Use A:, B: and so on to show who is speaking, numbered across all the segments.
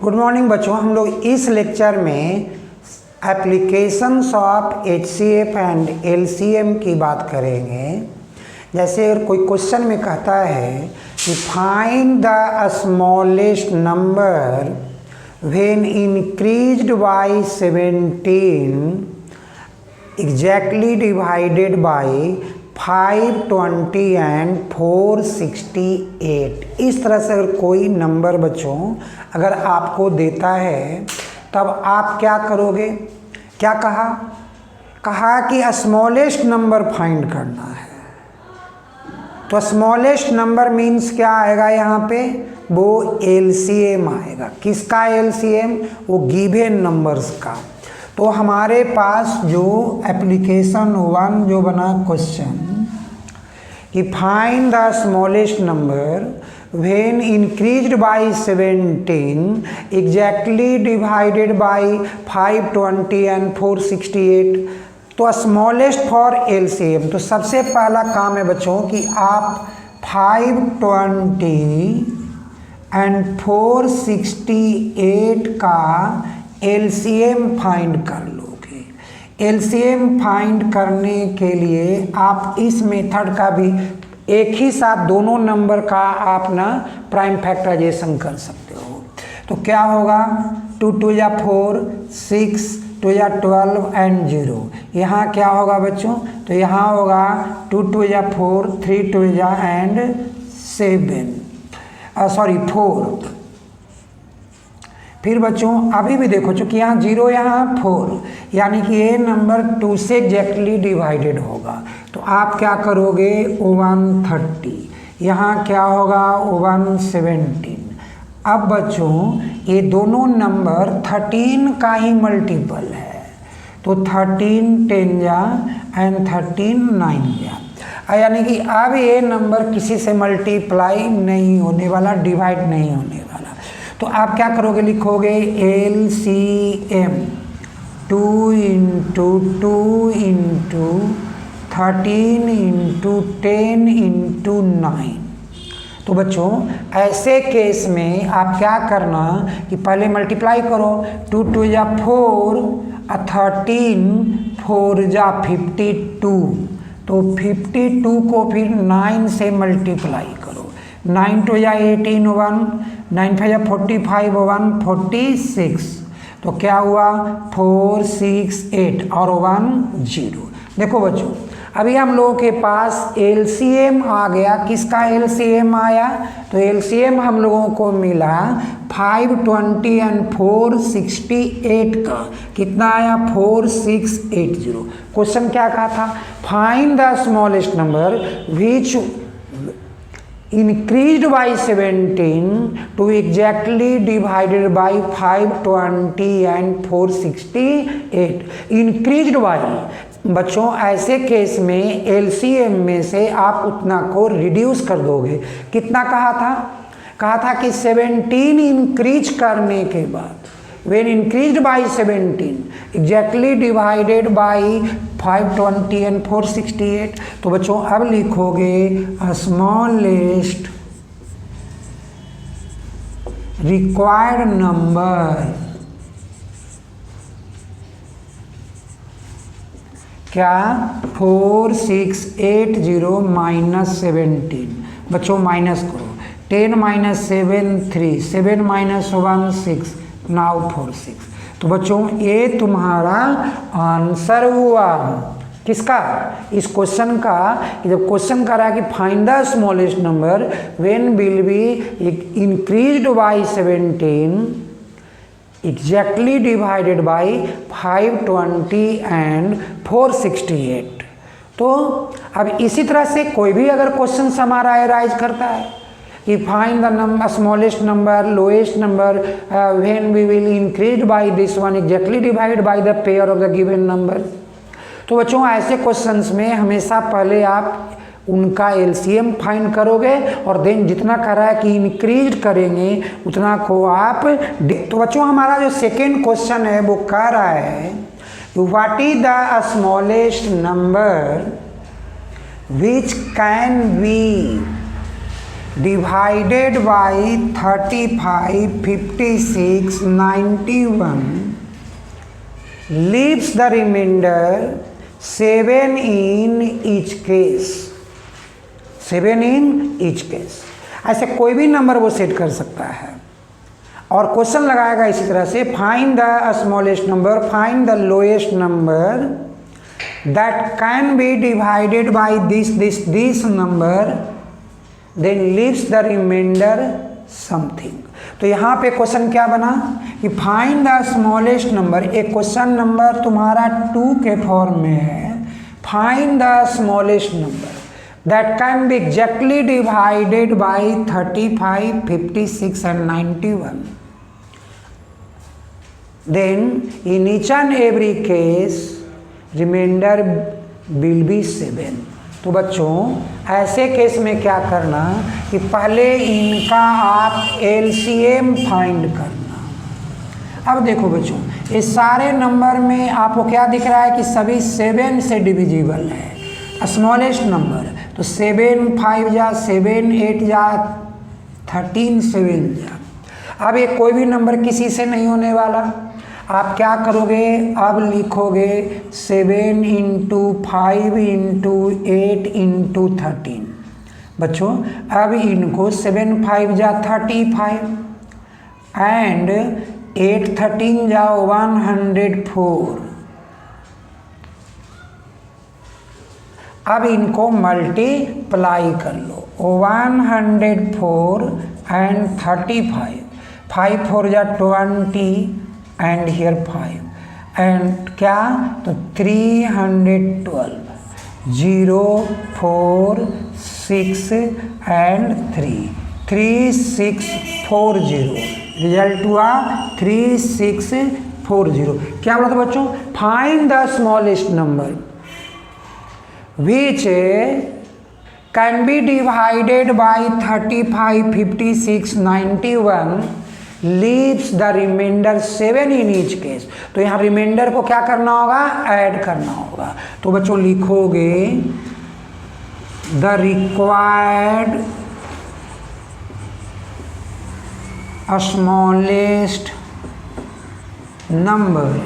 A: Good morning बच्चों, हम लोग इस लेक्चर में applications of HCF and LCM की बात करेंगे। जैसे अगर कोई क्वेश्चन में कहता है कि find the smallest number when increased by 17 exactly divided by 520 and 468। इस तरह से अगर कोई नंबर बच्चों अगर आपको देता है तब आप क्या करोगे? क्या कहा कि स्मॉलेस्ट नंबर फाइंड करना है। तो स्मॉलेस्ट नंबर मीन्स क्या आएगा यहाँ पे? वो एलसीएम आएगा। किसका एलसीएम? वो गिवन नंबर्स का। तो हमारे पास जो एप्लीकेशन 1 जो बना क्वेश्चन कि find the smallest number when increased by 17 exactly divided by 520 and 468। तो स्मॉलेस्ट फॉर एलसीएम। तो सबसे पहला काम है बच्चों कि आप 520 एंड 468 का एलसीएम फाइंड कर लोगे। एलसीएम फाइंड करने के लिए आप इस मेथड का भी एक ही साथ दोनों नंबर का आप ना प्राइम फैक्टराइजेशन कर सकते हो। तो क्या होगा? 2 2 या 4, 6 2 या 12 एंड 0। यहाँ क्या होगा बच्चों? तो यहाँ होगा 2 2 या 4, 3 2 या एंड 4। फिर बच्चों अभी भी देखो, चूँकि यहाँ 0 यहाँ 4, यानी कि ये नंबर 2 से एग्जैक्टली डिवाइडेड होगा। तो आप क्या करोगे? 130। यहाँ क्या होगा? 117। अब बच्चों ये दोनों नंबर 13 का ही मल्टीपल है। तो 13 10 जा एंड 13 9 जा, यानी कि अब ये नंबर किसी से मल्टीप्लाई नहीं होने वाला, डिवाइड नहीं होने वाला। तो आप क्या करोगे? लिखोगे LCM 2 into 2 into 13 into 10 into 9। तो बच्चों ऐसे केस में आप क्या करना कि पहले मल्टीप्लाई करो। 2 2 या 4 13 4 जा 52। तो 52 को फिर 9 से मल्टीप्लाई करो। 9 2 या 18 1, 9 5 या 45 1 46। तो क्या हुआ? 4 6 8 और 1 0। देखो बच्चों अभी हम लोगों के पास एलसीएम आ गया। किसका एलसीएम आया? तो एलसीएम हम लोगों को मिला 520 एंड 468 का। कितना आया? 4680। क्वेश्चन क्या कहा था? Find the smallest number which increased by 17 to exactly divided by 520 and 468। increased by बच्चों ऐसे केस में एलसीएम में से आप उतना को रिड्यूस कर दोगे। कितना कहा था? कहा था कि 17 इंक्रीज करने के बाद when increased by 17 exactly divided by 520 and 468। तो बच्चों अब लिखोगे स्मॉलेस्ट रिक्वायर्ड नंबर। क्या? 4680 माइनस 17। बच्चों माइनस करो। 10 माइनस 7 3, 7 माइनस 1 6, नाउ 46। तो बच्चों ये तुम्हारा आंसर हुआ। किसका? इस क्वेश्चन का। जब क्वेश्चन कर रहा है कि find the smallest number when will be increased by 17 exactly divided by 520 and 468। तो अब इसी तरह से कोई भी अगर क्वेश्चन हमारा राइज करता है कि find the number smallest number lowest number when we will increase by this one exactly divide by the pair of the given number. तो बच्चों ऐसे क्वेश्चंस में हमेशा पहले आप उनका एलसीएम फाइंड करोगे और देन जितना कर रहा है कि इंक्रीज करेंगे उतना को आप। तो बच्चों हमारा जो सेकेंड क्वेश्चन है वो कह रहा है what is the smallest number which can be divided by 35, 56, 91 leaves the remainder 7 in each case, 7 in each case। ऐसे कोई भी नंबर वो सेट कर सकता है और क्वेश्चन लगाएगा इसी तरह से, find the smallest number, find the lowest number that can be divided by this number, then leaves the remainder something. तो यहाँ पे क्वेश्चन क्या बना कि फाइंड द स्मॉलेस्ट नंबर, एक क्वेश्चन नंबर तुम्हारा 2 के फॉर्म में है, find the smallest number that can be exactly divided by 35, 56 and 91, then in each and every case remainder will be 7। तो बच्चों ऐसे केस में क्या करना कि पहले इनका आप एलसीएम फाइंड करना। अब देखो बच्चों, इस सारे नंबर में आपको क्या दिख रहा है कि सभी 7 से डिविजिबल है स्मॉलेस्ट नंबर। तो 7 5 जा 7, 8 जा 13, 7 जा। अब ये कोई भी नंबर किसी से नहीं होने वाला। आप क्या करोगे, अब लिखोगे 7 इंटू 5 इंटू 8 इंटू 13। बच्चों अब इनको 7 5 जा 35 एंड 8 13 जा 104। अब इनको मल्टीप्लाई कर लो, 104 एंड 35, 5 4 जा 20 एंड हियर 5 एंड क्या, तो 312, 0 4 6 एंड 3, 3640। रिजल्ट हुआ 3640। क्या बोला था बच्चों, find the smallest number which can be divided by 35, 56, 91 leaves the remainder 7 in each case. तो यहाँ रिमाइंडर को क्या करना होगा, ऐड करना होगा। तो बच्चों लिखोगे द रिक्वायर्ड स्मॉलेस्ट नंबर,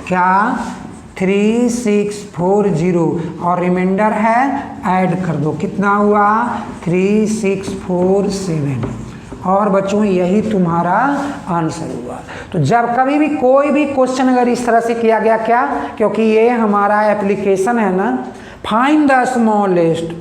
A: क्या 3640 और रिमाइंडर है ऐड कर दो, कितना हुआ 3647। और बच्चों यही तुम्हारा आंसर हुआ। तो जब कभी भी कोई भी क्वेश्चन अगर इस तरह से किया गया, क्या, क्योंकि ये हमारा एप्लीकेशन है ना, फाइंड द स्मॉलेस्ट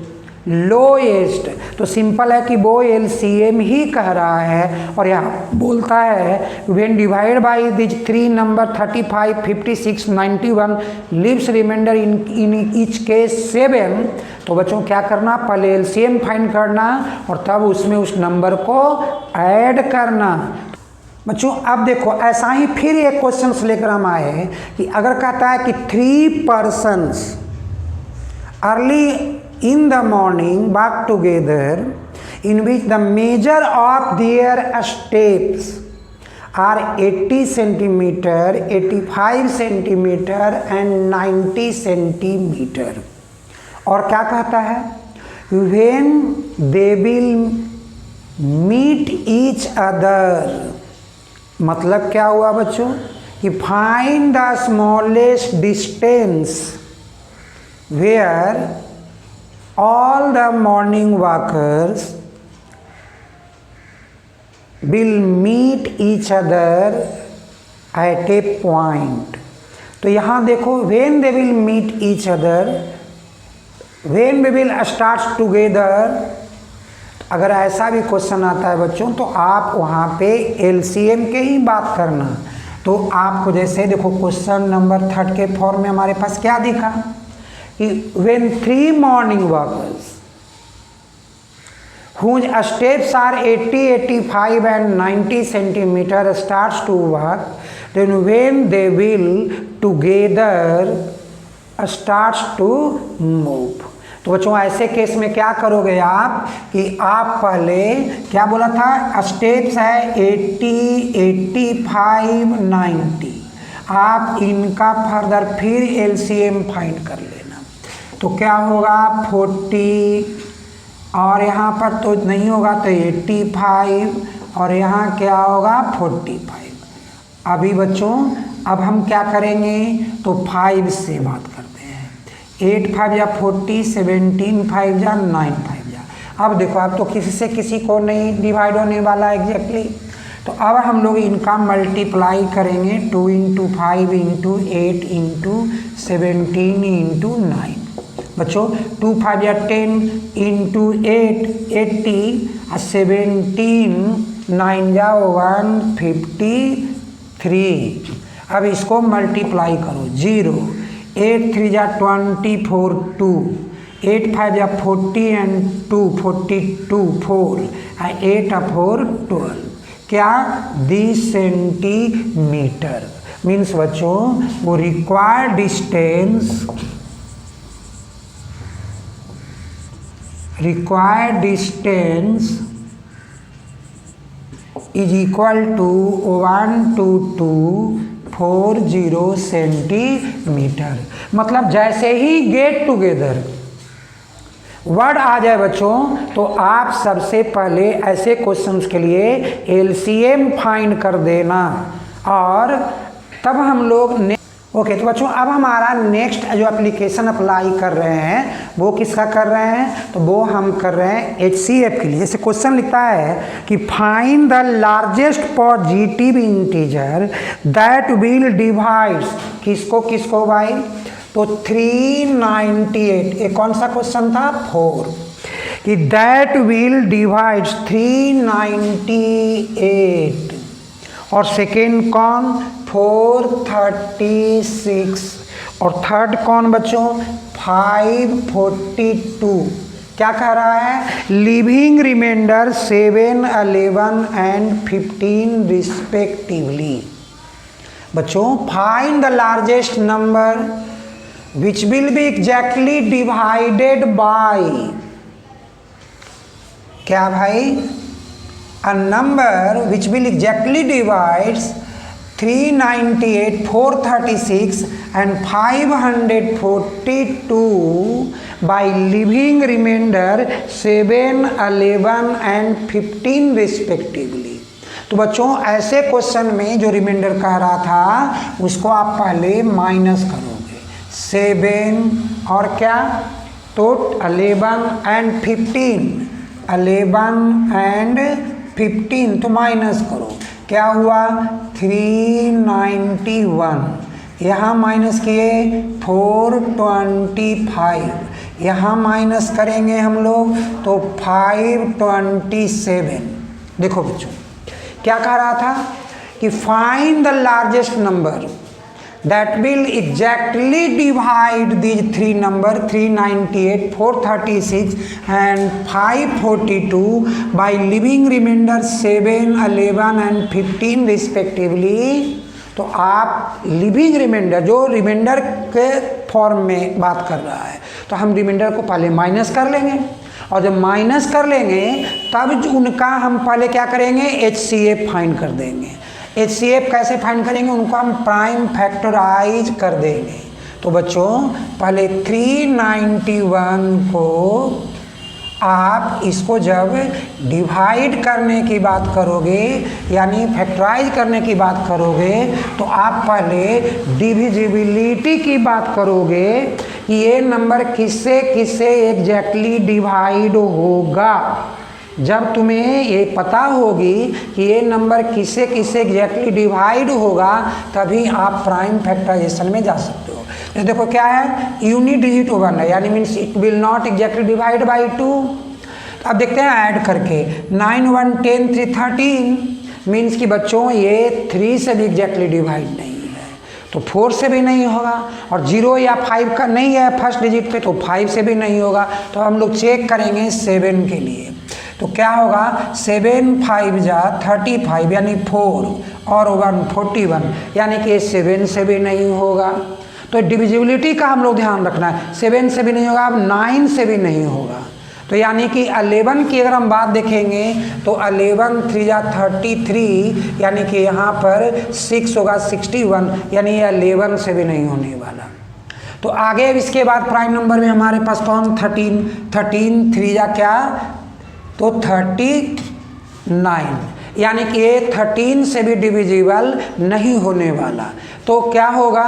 A: लोएस्ट, तो सिंपल है कि वो एलसीएम ही कह रहा है और यहाँ बोलता है when divide by this 3 number 35, 56, 91 leaves remainder in each case 7। तो बच्चों क्या करना, पहले एलसीएम फाइंड करना और तब उसमें उस नंबर को ऐड करना। बच्चों अब देखो ऐसा ही फिर एक क्वेश्चन लेकर हम आए कि अगर कहता है कि 3 persons early in the morning walk together in which the measure of their steps are 80 centimeter, 85 centimeter and 90 centimeter। और क्या कहता है, when they will meet each other, मतलब क्या हुआ बच्चों कि find the smallest distance where all the morning walkers will meet each other at a point। तो यहाँ देखो when they will meet each other, when we will start together। अगर ऐसा भी क्वेश्चन आता है बच्चों तो आप वहाँ पे एलसीएम के ही बात करना। तो आपको जैसे देखो क्वेश्चन नंबर 3 के फॉर्म में हमारे पास क्या दिखा कि when 3 morning walkers whose steps are 80, 85 and 90 centimeter starts to walk, then when they will together starts to move। तो बच्चों ऐसे केस में क्या करोगे आप कि आप पहले क्या बोला था, स्टेप्स है 80, 85, 90, आप इनका फर्दर फिर एलसीएम फाइंड कर लेना। तो क्या होगा 40, और यहाँ पर तो नहीं होगा तो 85, और यहाँ क्या होगा 45। अभी बच्चों अब हम क्या करेंगे, तो 5 से बात करते हैं। 8 5 या 40, 17 5 या 9 5 या। अब देखो अब तो किसी से किसी को नहीं डिवाइड होने वाला एग्जैक्टली, तो अब हम लोग इनका मल्टीप्लाई करेंगे 2 × 5 × 8 × 17 × 9। बच्चों 2 5 या 10 × 8 80, 17 9 या 153। अब इसको मल्टीप्लाई करो 0, 8 3 या 24 2, 8 5 या 40 and 2 42 4, 8 4 12। क्या 20 सेंटीमीटर मीन्स बच्चों वो required distance is equal to 12240 centimetre. मतलब जैसे ही गेट टुगेदर वर्ड आ जाए बच्चों, तो आप सबसे पहले ऐसे क्वेश्चंस के लिए एलसीएम फाइंड कर देना, और तब हम लोग ओके। तो बच्चों अब हमारा नेक्स्ट जो एप्लीकेशन अप्लाई कर रहे हैं वो किसका कर रहे हैं, तो वो हम कर रहे हैं HCF के लिए। जैसे क्वेश्चन लिखता है कि find the largest positive integer that will divides किसको किसको भाई, तो 398। ये कौन सा क्वेश्चन था 4, कि दैट विल डिवाइड्स 398, और सेकेंड कौन 436, और थर्ड कौन बच्चों 542। क्या कह रहा है, लिविंग रिमाइंडर 7 11 and 15 रिस्पेक्टिवली। बच्चों find the largest number which will be exactly divided by, क्या भाई, a number which will exactly divides 398 436 and 542 by living remainder 7 11 and 15 respectively। तो बच्चों ऐसे क्वेश्चन में जो रिमाइंडर कह रहा था उसको आप पहले माइनस करोगे 7 और क्या, तो 11 and 15, 11 and 15 तो माइनस करो, क्या हुआ 391, यहाँ माइनस किए 425, यहाँ माइनस करेंगे हम लोग तो 527। देखो बच्चों क्या कह रहा था कि find the largest number that will exactly divide these three number 398 436 and 542 by living remainder 7 11 and 15 respectively। तो आप लिविंग रिमाइंडर जो रिमाइंडर के फॉर्म में बात कर रहा है, तो हम रिमाइंडर को पहले माइनस कर लेंगे, और जब माइनस कर लेंगे तब उनका हम पहले क्या करेंगे HCF फाइंड कर देंगे। HCF कैसे फाइंड करेंगे, उनको हम प्राइम फैक्टराइज कर देंगे। तो बच्चों पहले 391 को आप इसको जब डिवाइड करने की बात करोगे यानी फैक्टराइज करने की बात करोगे, तो आप पहले डिविजिबिलिटी की बात करोगे कि ये नंबर किससे किससे एग्जैक्टली डिवाइड होगा। जब तुम्हें ये पता होगी कि ये नंबर किससे किससे एग्जैक्टली डिवाइड होगा, तभी आप प्राइम फैक्टराइजेशन में जा सकते हो। तो देखो क्या है, यूनिट डिजिट 1 है, यानी means it will not exactly divide by 2। अब देखते हैं ऐड करके 9 1 10 3 13 मीन्स कि बच्चों ये 3 से भी एग्जैक्टली डिवाइड नहीं है, तो 4 से भी नहीं होगा, और 0 या 5 का नहीं है फर्स्ट डिजिट पे, तो 5 से भी नहीं होगा। तो हम लोग चेक करेंगे 7 के लिए, तो क्या होगा 7 5 जा 35 यानी 4 और 1 41, यानी कि 7 से भी नहीं होगा। तो डिविजिबिलिटी का हम लोग ध्यान रखना है, 7 से भी नहीं होगा, अब 9 से भी नहीं होगा। तो यानी कि 11 की अगर हम बात देखेंगे तो 11 3 जा 33, यानी कि यहाँ पर 6 होगा 61, यानी 11 से भी नहीं होने वाला। तो आगे अब इसके बाद प्राइम नंबर में हमारे पास कौन 13, 13 3 या क्या, तो 39, यानी कि ये 13 से भी डिविजिबल नहीं होने वाला। तो क्या होगा,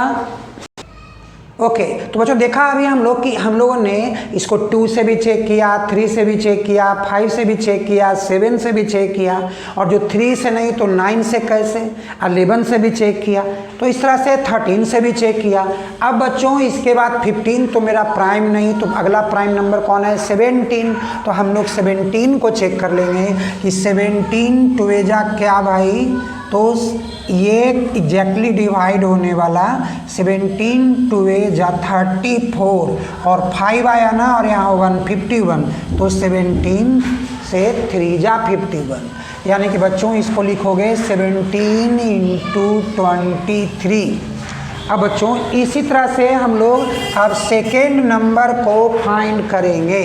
A: ओके तो बच्चों देखा अभी हम लोग कि हम लोगों ने इसको 2 से भी चेक किया, 3 से भी चेक किया, 5 से भी चेक किया, 7 से भी चेक किया, और जो 3 से नहीं तो 9 से कैसे, 11 से भी चेक किया, तो इस तरह से 13 से भी चेक किया। अब बच्चों इसके बाद 15 तो मेरा प्राइम नहीं, तो अगला प्राइम नंबर कौन है 17, तो हम लोग 17 को चेक कर लेंगे कि 17 टुवेजा क्या भाई, तो ये एग्जैक्टली डिवाइड होने वाला 17 टुवेजा 34 और 5 आया ना, और यहाँ 151, तो 17 से 3 जा 51, यानी कि बच्चों इसको लिखोगे 17 इंटू 23। अब बच्चों इसी तरह से हम लोग अब सेकेंड नंबर को फाइंड करेंगे,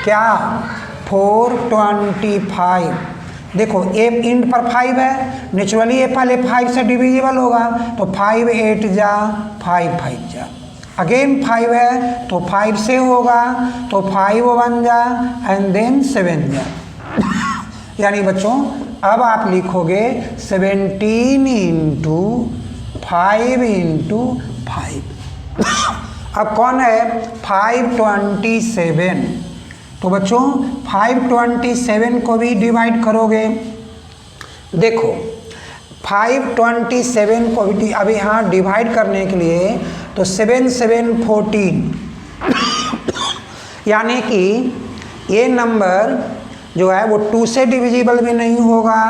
A: क्या 425। देखो ए इंट पर 5 है, नेचुरली ये पहले 5 से डिविजिबल होगा, तो 5 8 जा 5 5 जा, अगेन 5 है तो 5 से होगा, तो 5 1 जा एंड देन 7 जा। यानी बच्चों अब आप लिखोगे 17 इंटू 5 इंटू 5। अब कौन है 527, तो बच्चों 527 को भी डिवाइड करोगे। देखो 527 को भी अभी यहाँ डिवाइड करने के लिए तो 7 7 14, यानी कि ये नंबर जो है वो 2 से डिविजिबल भी नहीं होगा,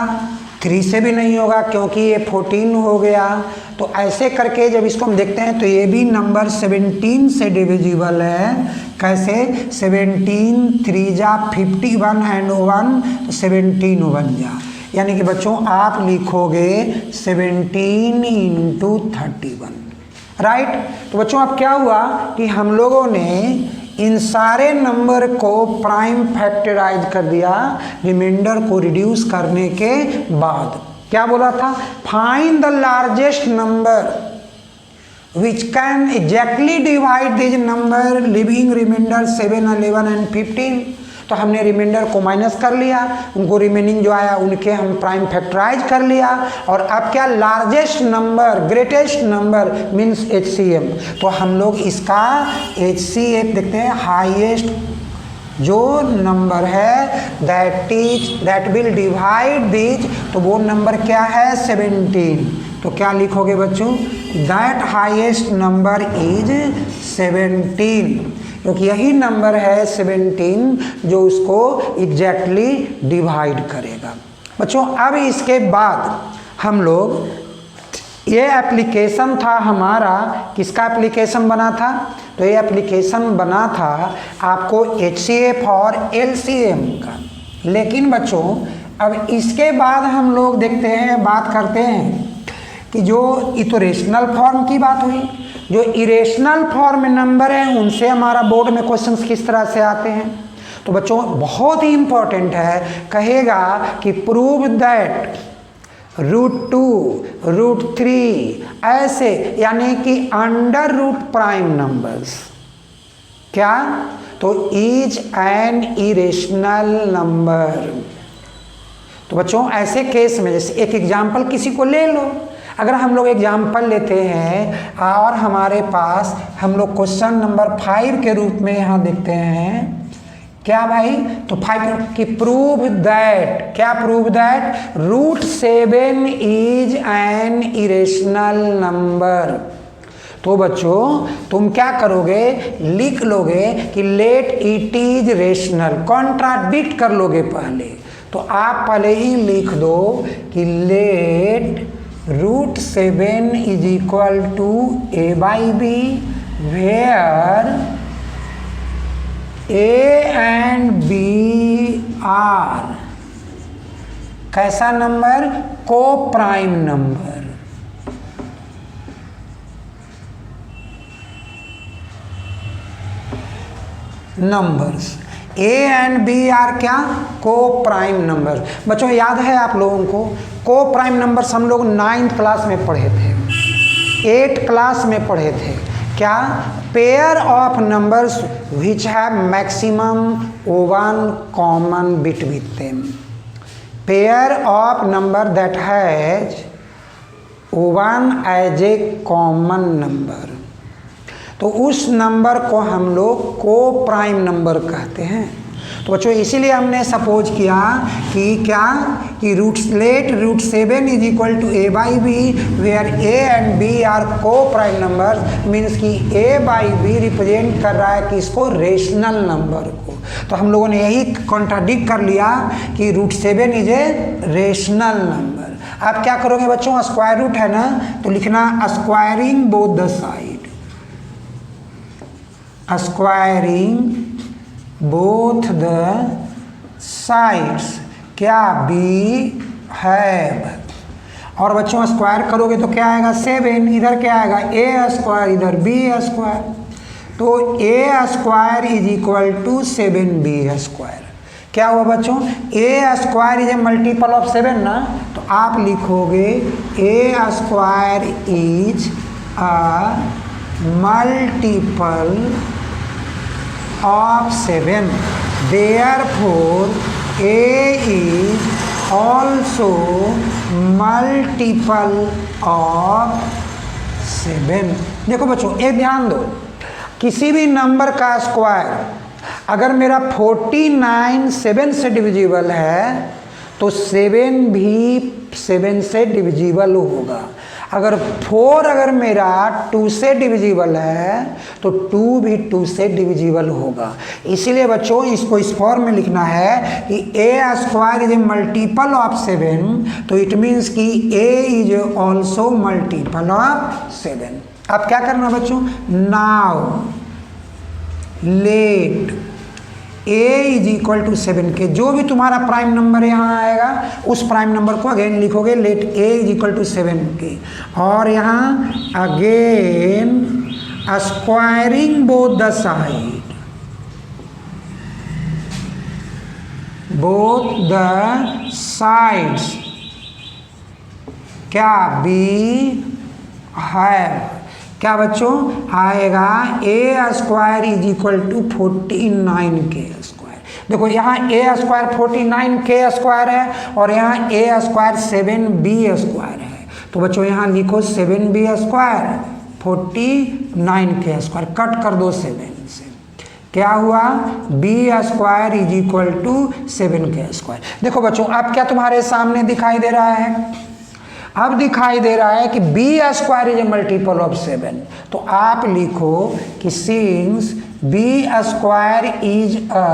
A: 3 से भी नहीं होगा, क्योंकि ये 14 हो गया। तो ऐसे करके जब इसको हम देखते हैं तो ये भी नंबर 17 से डिविजिबल है। कैसे 17 3 जा 51 एंड 1, तो 17 1 जा, यानी कि बच्चों आप लिखोगे 17 इंटू 31, राइट। तो बच्चों अब क्या हुआ कि हम लोगों ने इन सारे नंबर को प्राइम फैक्टराइज कर दिया, रिमाइंडर को रिड्यूस करने के बाद। क्या बोला था, find the largest number which can exactly divide this number leaving remainder 7 11 and 15। तो हमने रिमाइंडर को माइनस कर लिया, उनको रिमेनिंग जो आया उनके हम प्राइम फैक्टराइज कर लिया, और अब क्या largest number greatest number means HCF। तो हम लोग इसका HCF देखते हैं, हाईएस्ट जो नंबर है दैट विल डिवाइड दिस, तो वो नंबर क्या है 17। तो क्या लिखोगे बच्चों, दैट हाईएस्ट नंबर इज 17, क्योंकि यही नंबर है 17 जो उसको एग्जैक्टली डिवाइड करेगा। बच्चों अब इसके बाद हम लोग ये एप्लीकेशन था हमारा, किसका एप्लीकेशन बना था, तो ये एप्लीकेशन बना था आपको HCF और LCM का। लेकिन बच्चों अब इसके बाद हम लोग देखते हैं, बात करते हैं कि जो इटरेशनल फॉर्म की बात हुई, जो इरेशनल फॉर्म में नंबर हैं उनसे हमारा बोर्ड में क्वेश्चंस किस तरह से आते हैं। तो बच्चों बहुत ही इंपॉर्टेंट है, कहेगा कि प्रूव दैट √2 √3 ऐसे, यानी कि अंडर रूट प्राइम नंबर्स क्या, तो इज एन इरेशनल नंबर। तो बच्चों ऐसे केस में जैसे एक एग्जाम्पल किसी को ले लो, अगर हम लोग एग्जाम्पल लेते हैं और हमारे पास हम लोग क्वेश्चन नंबर 5 के रूप में यहाँ देखते हैं, क्या भाई, तो 5 की प्रूव दैट, क्या prove that √7 is an irrational number. तो बच्चों तुम क्या करोगे, लिख लोगे कि let it is rational, contradict कर लोगे पहले। तो आप पहले ही लिख दो कि let √7 is equal to A/B where A and B are कैसा नंबर, coprime number. Numbers A and B are क्या, को प्राइम नंबर। बच्चों याद है आप लोगों को, को प्राइम नंबर्स हम लोग 9th क्लास में पढ़े थे, 8th क्लास में पढ़े थे। क्या pair of numbers which have maximum one common bit with them. Pair of number that has one as a common number, तो उस नंबर को हम लोग को प्राइम नंबर कहते हैं। तो बच्चों इसीलिए हमने सपोज किया कि क्या कि root 7 is equal to a by B, where a and b are coprime number, means कि a बाई बी रिप्रेजेंट कर रहा है कि इसको रेशनल नंबर को। तो हम लोगों ने यही कॉन्ट्राडिक्ट कर लिया कि root 7 is a rational number. आप क्या करोगे बच्चों, स्क्वायर रूट है ना, तो लिखना squaring both the side, squaring both the sides, क्या बी हैव। और बच्चों स्क्वायर करोगे तो क्या आएगा 7, इधर क्या आएगा ए स्क्वायर, इधर बी स्क्वायर, तो a square is equal to 7b square. क्या हुआ बच्चों, a square is a multiple of 7 ना, तो आप लिखोगे a square is a multiple of 7, therefore a is also multiple of 7। देखो बच्चों एक ध्यान दो, किसी भी नंबर का स्क्वायर अगर मेरा 49 7 से डिविजिबल है तो 7 भी 7 से डिविजिबल होगा। अगर 4 अगर मेरा 2 से डिविजिबल है तो 2 भी 2 से डिविजिबल होगा। इसीलिए बच्चों इसको इस फॉर्म में लिखना है कि a square is a multiple of 7, तो इट मीन्स कि a is also multiple of 7। अब क्या करना बच्चों, now let a is equal to 7 के जो भी तुम्हारा प्राइम नंबर यहाँ आएगा उस प्राइम नंबर को अगेन लिखोगे let a is equal to 7 के, और यहाँ again squaring both the side, both the sides, क्या बी है, क्या बच्चों आएगा ए स्क्वायर इज इक्वल टू 49 के स्क्वायर। देखो यहाँ ए स्क्वायर 49 के स्क्वायर है और यहाँ ए स्क्वायर 7b स्क्वायर है, तो बच्चों यहाँ लिखो 7b स्क्वायर 49 के स्क्वायर, कट कर दो 7 से, क्या हुआ B square is equal to 7 के स्क्वायर। देखो बच्चों अब क्या तुम्हारे सामने दिखाई दे रहा है, अब दिखाई दे रहा है कि B square is a multiple of 7, तो आप लिखो कि since B square is a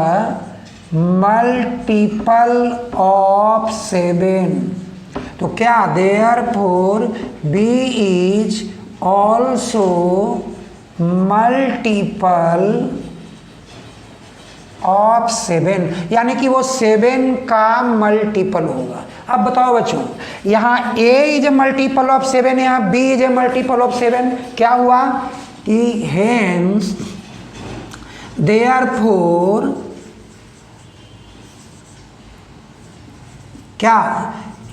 A: multiple of 7, तो क्या therefore B is also multiple of 7, यानी कि वो 7 का मल्टीपल होगा। अब बताओ बच्चों यहाँ a is a multiple of 7, यहाँ b is a multiple of 7, क्या हुआ कि हेंस देयरफॉर क्या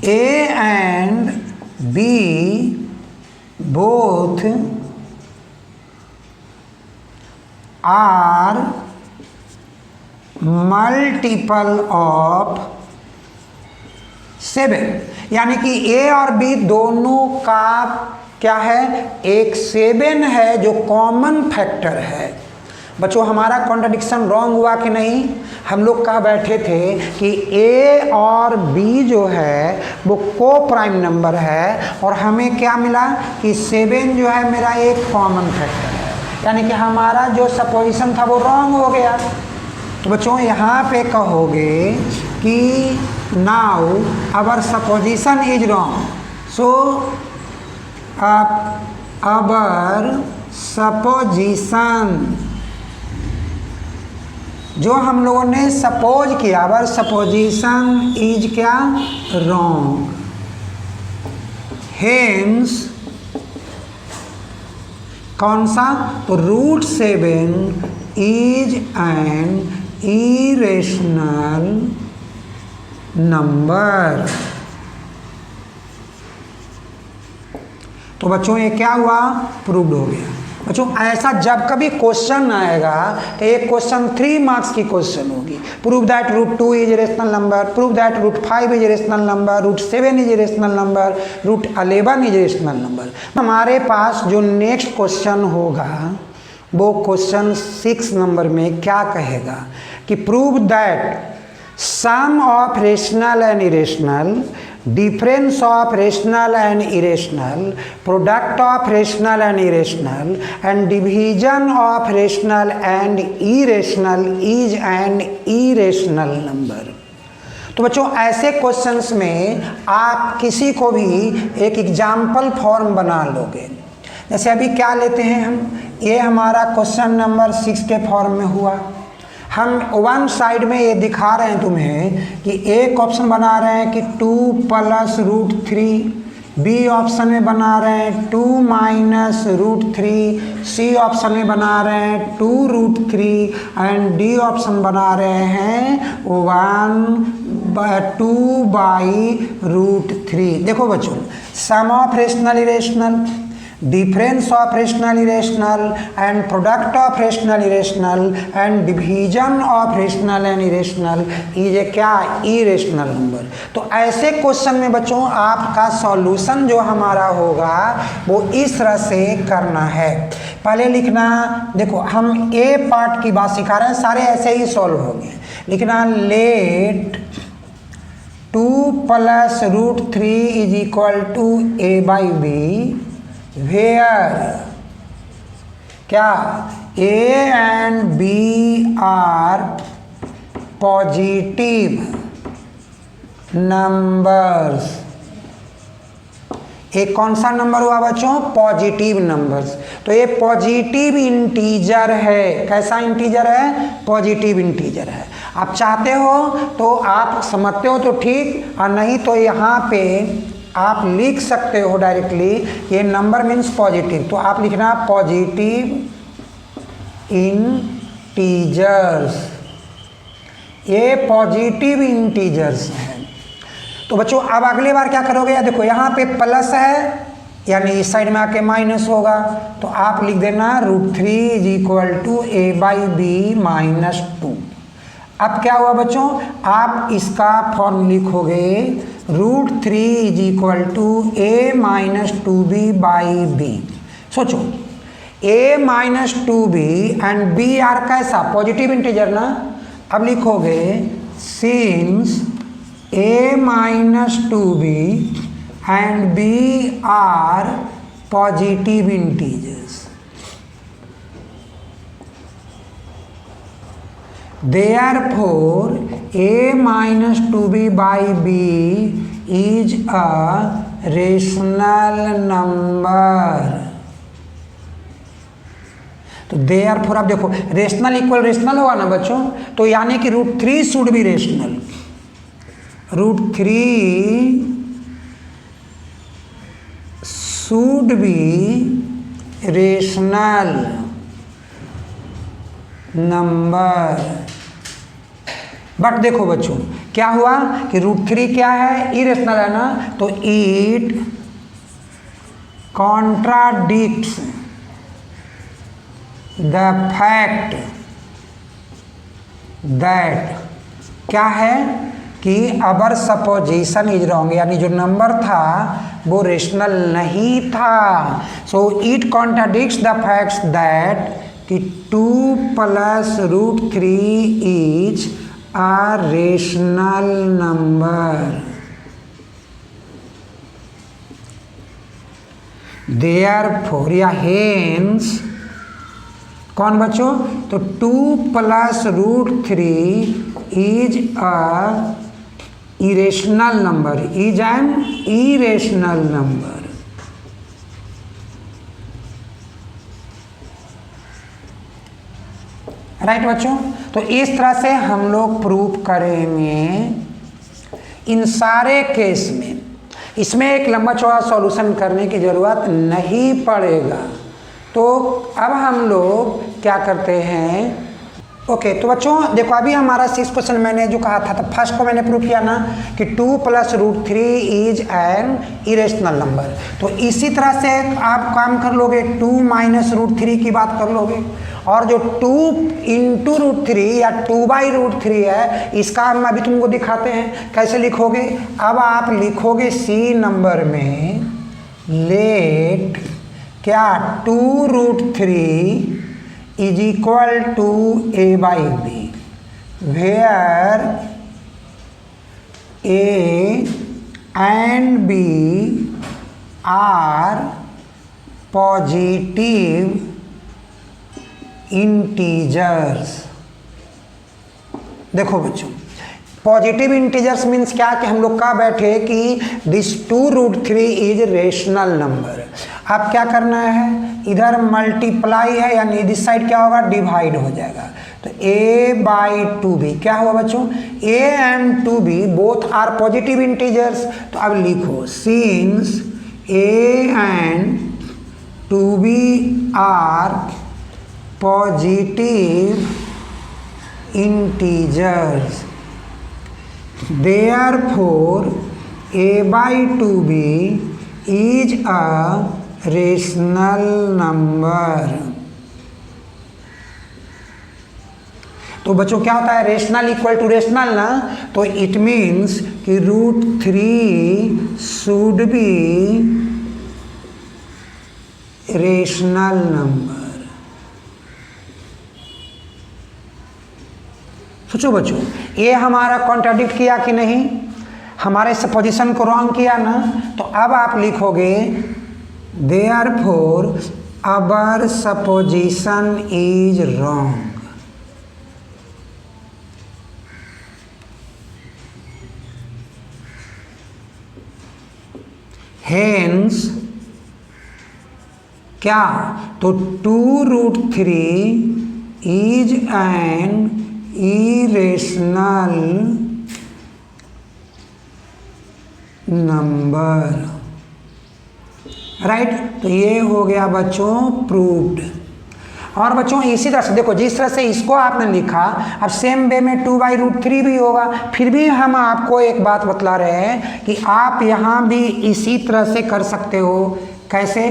A: a and b both are multiple of 7, यानी कि ए और बी दोनों का क्या है, एक 7 है जो कॉमन फैक्टर है। बच्चों हमारा कॉन्ट्रडिक्शन रॉन्ग हुआ कि नहीं, हम लोग कह बैठे थे कि ए और बी जो है वो को प्राइम नंबर है और हमें क्या मिला कि 7 जो है मेरा एक कॉमन फैक्टर है, यानी कि हमारा जो सपोजिशन था वो रॉन्ग हो गया। तो बच्चों यहाँ पे कहोगे कि now our supposition is wrong, so our supposition, जो हम लोगों ने सपोज किया अवर सपोजिशन इज क्या रॉन्ग, हेंस कौन सा, तो root 7 is an irrational number. तो बच्चों ये क्या हुआ, प्रूव्ड हो गया। बच्चों ऐसा जब कभी क्वेश्चन आएगा तो एक क्वेश्चन 3 मार्क्स की क्वेश्चन होगी। Prove that √2 is rational number, prove that √5 is rational number, √7 is rational number, √11 is rational number. हमारे पास जो नेक्स्ट क्वेश्चन होगा वो क्वेश्चन 6 नंबर में क्या कहेगा कि prove that sum of rational and irrational, difference of rational and irrational, product of rational and irrational, and division of rational and irrational is an irrational number। तो बच्चों ऐसे questions में आप किसी को भी एक एग्जाम्पल फॉर्म बना लोगे। जैसे अभी क्या लेते हैं हम, ये हमारा क्वेश्चन नंबर 6 के फॉर्म में हुआ। हम वन साइड में ये दिखा रहे हैं तुम्हें कि एक ऑप्शन बना रहे हैं कि 2 + √3, बी ऑप्शन में बना रहे हैं 2 - √3, सी ऑप्शन में बना रहे हैं 2 √3 एंड डी ऑप्शन बना रहे हैं 2/√3। देखो बच्चों, sum of rational irrational, difference of rational irrational and product of rational irrational and division of rational and irrational is a क्या irrational number। तो ऐसे क्वेश्चन में बच्चों आपका सॉल्यूशन जो हमारा होगा वो इस तरह से करना है। पहले लिखना, देखो हम ए पार्ट की बात सिखा रहे हैं, सारे ऐसे ही सॉल्व होंगे। लिखना let 2 + √3 is equal to a/b where क्या a and b are positive numbers। एक कौन सा नंबर हुआ बच्चों? Positive numbers. तो ये पॉजिटिव इंटीजर है। कैसा इंटीजर है? पॉजिटिव इंटीजर है। आप चाहते हो तो आप समझते हो तो ठीक, और नहीं तो यहाँ पे आप लिख सकते हो डायरेक्टली, ये नंबर मीन्स पॉजिटिव। तो आप लिखना पॉजिटिव इंटीजर्स, ये पॉजिटिव इंटीजर्स हैं। तो बच्चों अब अगली बार क्या करोगे, या देखो यहाँ पे प्लस है यानी इस साइड में आके माइनस होगा, तो आप लिख देना √3 इज इक्वल टू a/b - 2। अब क्या हुआ बच्चों, आप इसका फॉर्म लिखोगे √3 is equal to a - 2b/b। सोचो a - 2b and b are कैसा? पॉजिटिव इंटीजर ना। अब लिखोगे since a - 2b and b are positive integers, therefore a - 2b/b is a rational number। तो therefore अब देखो रेशनल इक्वल रेशनल होगा ना बच्चों, तो यानी कि √3 should be rational, √3 should be rational number. But देखो बच्चों क्या हुआ कि √3 क्या है? इरेशनल है ना, तो it contradicts the fact that क्या है कि अवर सपोजिशन इज रॉन्ग, यानी जो नंबर था वो रेशनल नहीं था। So it contradicts the facts that कि 2 + √3 is a rational number। therefore या hence कौन बच्चों? तो 2 + √3 is a irrational number, is an irrational number। Right बच्चों, तो इस तरह से हम लोग प्रूव करेंगे इन सारे केस में। इसमें एक लंबा चौड़ा सॉल्यूशन करने की ज़रूरत नहीं पड़ेगा। तो अब हम लोग क्या करते हैं, ओके तो बच्चों देखो अभी हमारा 6 क्वेश्चन मैंने जो कहा था, तो फर्स्ट को मैंने प्रूव किया ना कि 2 + √3 इज एन इरेशनल नंबर। तो इसी तरह से आप काम कर लोगे, 2 - √3 की बात कर लोगे, और जो 2 × √3 या 2/√3 है, इसका हम अभी तुमको दिखाते हैं कैसे लिखोगे। अब आप लिखोगे सी नंबर में लेट क्या 2√3 is equal to a/b, where a and b are positive integers। देखो बच्चों, पॉजिटिव इंटीजर्स मीन्स क्या कि हम लोग कहा बैठे कि दिस 2√3 इज रेशनल नंबर। अब क्या करना है, इधर मल्टीप्लाई है यानी दिस साइड क्या होगा, डिवाइड हो जाएगा। तो a/2b क्या हुआ बच्चों, a and 2b both are positive integers. तो अब लिखो सिंस a and 2b are positive integers, therefore a/2b is a rational number। तो बच्चों क्या होता है, रेशनल इक्वल टू रेशनल ना, तो इट मीन्स कि √3 शुड बी रेशनल नंबर। सोचो बच्चों, ये हमारा कॉन्ट्राडिक्ट किया कि नहीं, हमारे सपोजिशन को रॉन्ग किया ना। तो अब आप लिखोगे therefore our supposition is wrong. Hence क्या, तो 2√3 is an irrational number, right. तो ये हो गया बच्चों प्रूव्ड। और बच्चों इसी तरह से देखो, जिस तरह से इसको आपने लिखा, अब सेम वे में 2/√3 भी होगा। फिर भी हम आपको एक बात बतला रहे हैं कि आप यहाँ भी इसी तरह से कर सकते हो। कैसे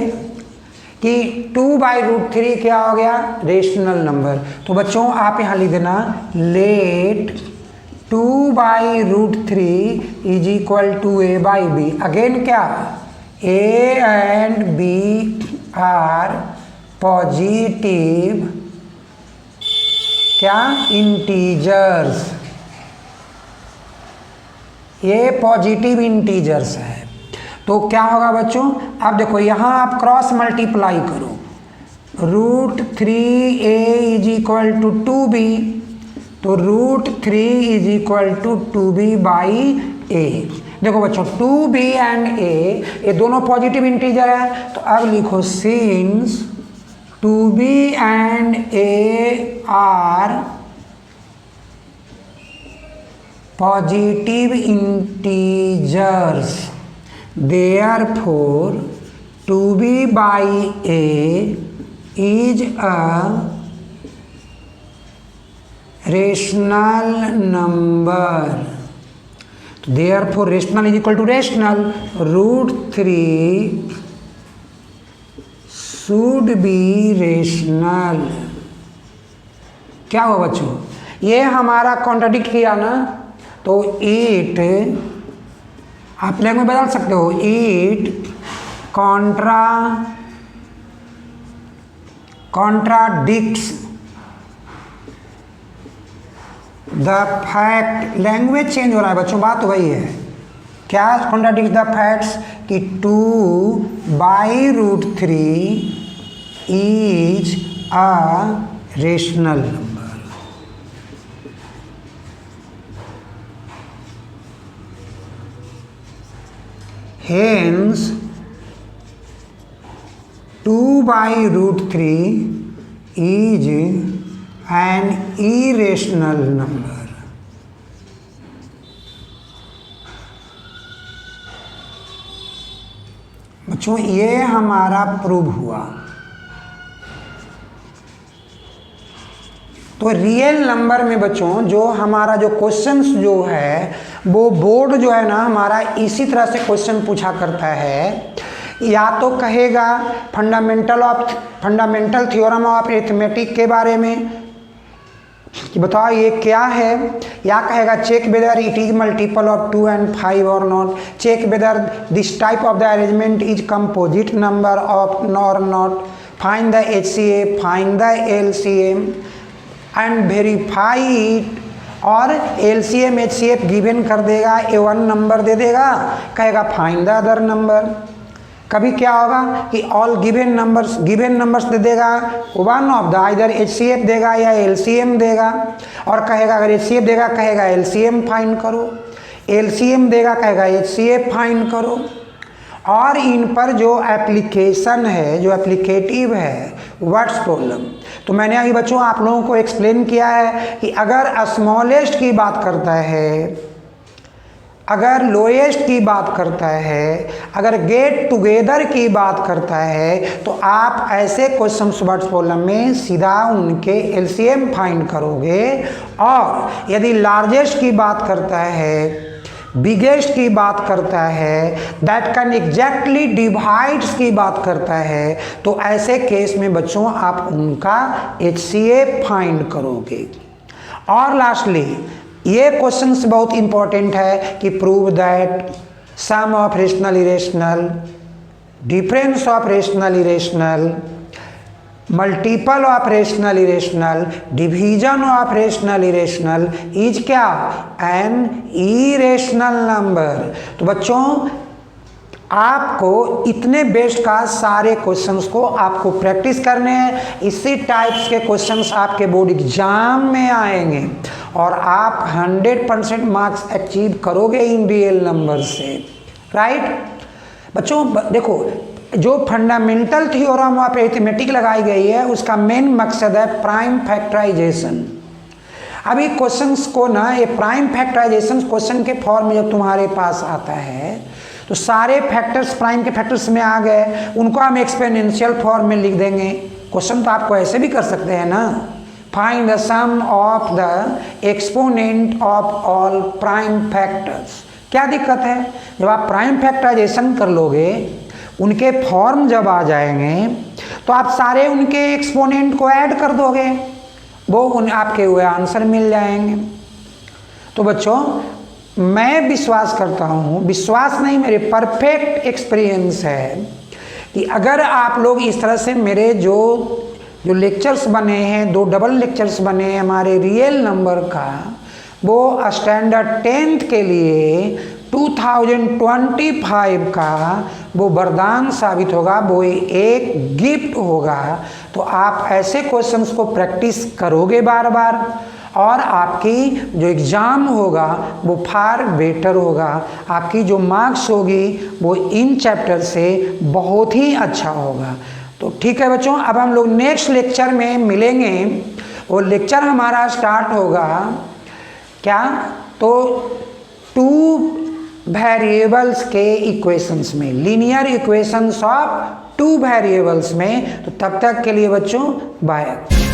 A: कि 2/√3 क्या हो गया, रेशनल नंबर। तो बच्चों आप यहाँ लिख देना let 2/√3 is equal to a/b। Again क्या, a and b are positive क्या, इंटीजर्स। ये पॉजिटिव इंटीजर्स है। तो क्या होगा बच्चों, अब देखो यहाँ आप क्रॉस मल्टीप्लाई करो, √3a is equal to 2b, तो √3 इज इक्वल टू 2b/a। देखो बच्चों 2b एंड a ये दोनों पॉजिटिव इंटीजर है। तो अब लिखो since 2b and a are positive integers, therefore 2b/a is a rational number। तो therefore rational is equal to rational, √3 should be rational। क्या हुआ बच्चों, ये हमारा कॉन्ट्राडिक्ट किया ना, तो इट आप लैंग्वेज बदल सकते हो, it contradicts the fact. Language change हो रहा है बच्चों, बात वही है। क्या कॉन्ट्राडिक्ट द फैक्ट्स कि 2/√3 is a rational number. Hence 2/√3 is an irrational number। बच्चों ये हमारा प्रूव हुआ। तो रियल नंबर में बच्चों जो हमारा जो क्वेश्चंस जो है वो बोर्ड जो है ना हमारा इसी तरह से क्वेश्चन पूछा करता है। या तो कहेगा फंडामेंटल थ्योरम ऑफ अरिथमेटिक के बारे में कि बताओ ये क्या है, या कहेगा check whether it is multiple of 2 and 5 और not, check whether this type of the arrangement is composite number of nor not, find the HCF, find the LCM and verify it. और LCM HCF गिवन कर देगा, A1 number दे देगा, कहेगा find the other number. कभी क्या होगा कि all given numbers they देगा, one of the either HCF देगा या LCM देगा, और कहेगा अगर HCF देगा कहेगा LCM फाइंड करो, LCM देगा कहेगा HCF फाइंड करो। और इन पर जो एप्लीकेशन है, जो एप्लीकेटिव है वर्ड्स प्रॉब्लम, तो मैंने अभी बच्चों आप लोगों को एक्सप्लेन किया है कि अगर स्मॉलेस्ट की बात करता है, अगर लोएस्ट की बात करता है, अगर गेट टुगेदर की बात करता है, तो आप ऐसे क्वेश्चन वर्ड्स प्रॉब्लम में सीधा उनके LCM फाइंड करोगे। और यदि लार्जेस्ट की बात करता है, बिगेस्ट की बात करता है, दैट कैन एग्जैक्टली डिवाइड्स की बात करता है, तो ऐसे केस में बच्चों आप उनका HCF फाइंड करोगे। और लास्टली ये क्वेश्चंस बहुत इंपॉर्टेंट है कि prove that sum of rational irrational, difference of rational irrational, multiple of rational irrational, division of rational irrational is क्या, एन इरेशनल नंबर। तो बच्चों आपको इतने बेस्ट का सारे क्वेश्चंस को आपको प्रैक्टिस करने हैं। इसी टाइप्स के क्वेश्चंस आपके बोर्ड एग्जाम में आएंगे और आप 100% मार्क्स अचीव करोगे इन रियल नंबर से, राइट। बच्चों देखो, जो फंडामेंटल थ्योरम ऑफ अरिथमेटिक लगाई गई है उसका मेन मकसद है प्राइम फैक्टराइजेशन। अभी क्वेश्चंस को ना, ये प्राइम फैक्टराइजेशन क्वेश्चन के फॉर्म में जब तुम्हारे पास आता है तो सारे फैक्टर्स प्राइम के फैक्टर्स में आ गए, उनको हम एक्सपोनेंशियल फॉर्म में लिख देंगे। क्वेश्चन तो आपको ऐसे भी कर सकते हैं ना, find the sum of the exponent of all prime factors. क्या दिक्कत है, जब आप प्राइम फैक्टराइजेशन कर लोगे, उनके फॉर्म जब आ जाएंगे तो आप सारे उनके एक्सपोनेंट को ऐड कर दोगे, वो आपके हुए आंसर मिल जाएंगे। तो बच्चों मैं विश्वास करता हूँ, विश्वास नहीं मेरे परफेक्ट एक्सपीरियंस है कि अगर आप लोग इस तरह से मेरे जो लेक्चर्स बने हैं, 2 डबल लेक्चर्स बने हैं हमारे रियल नंबर का, वो स्टैंडर्ड 10th के लिए 2025 का वो वरदान साबित होगा, वो एक गिफ्ट होगा। तो आप ऐसे क्वेश्चंस को प्रैक्टिस करोगे बार बार और आपकी जो एग्ज़ाम होगा वो फार बेटर होगा, आपकी जो मार्क्स होगी वो इन चैप्टर से बहुत ही अच्छा होगा। तो ठीक है बच्चों, अब हम लोग नेक्स्ट लेक्चर में मिलेंगे। वो लेक्चर हमारा स्टार्ट होगा क्या, तो 2 वेरिएबल्स के इक्वेशंस में, लीनियर इक्वेशंस ऑफ 2 वेरिएबल्स में। तो तब तक के लिए बच्चों बाय।